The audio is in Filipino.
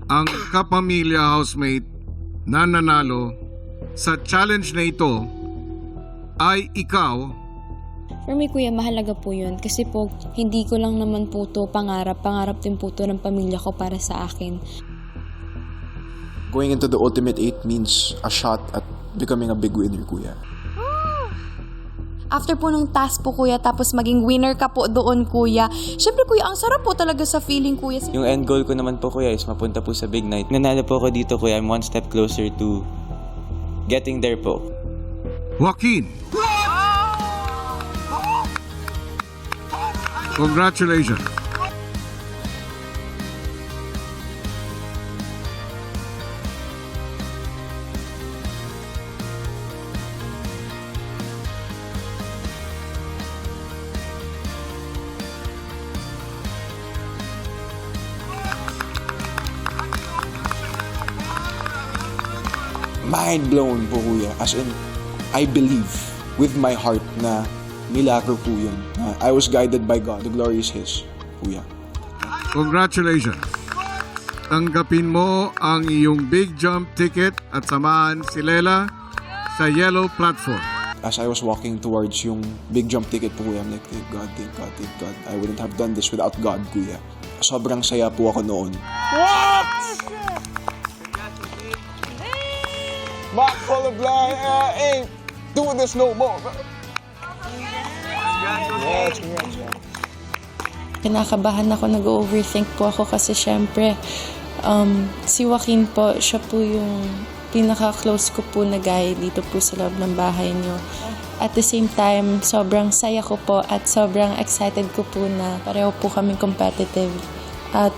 ang kapamilya housemate na nanalo sa challenge na ito ay ikaw. For me, kuya, mahalaga po yun. Kasi po, hindi ko lang naman po to pangarap. Pangarap din po to ng pamilya ko para sa akin. Going into the Ultimate 8 means a shot at becoming a big winner, kuya. After po nung task po, kuya, tapos maging winner ka po doon, kuya. Siyempre, kuya, ang sarap po talaga sa feeling, kuya. Yung end goal ko naman po, kuya, is mapunta po sa big night. Nanalo po ako dito, kuya. I'm one step closer to getting there po. Joaquin. Congratulations. Mind blown po, kuya. As in, I believe with my heart na milagro po yun. I was guided by God. The glory is His, kuya. Congratulations. Tanggapin mo ang iyong big jump ticket at samahan si Lela sa yellow platform. As I was walking towards yung big jump ticket po, kuya, I'm like, thank God, thank God, thank God. I wouldn't have done this without God, kuya. Sobrang saya po ako noon. Mark colorblind ain't doing this no more. Yes, congrats. Kinakabahan ako, nag-overthink po ako kasi syempre, si Joaquin po, siya po yung pinaka-close ko po na guy dito po sa loob ng bahay niyo. At the same time, sobrang saya ko po at sobrang excited ko po na pareho po kami competitive. At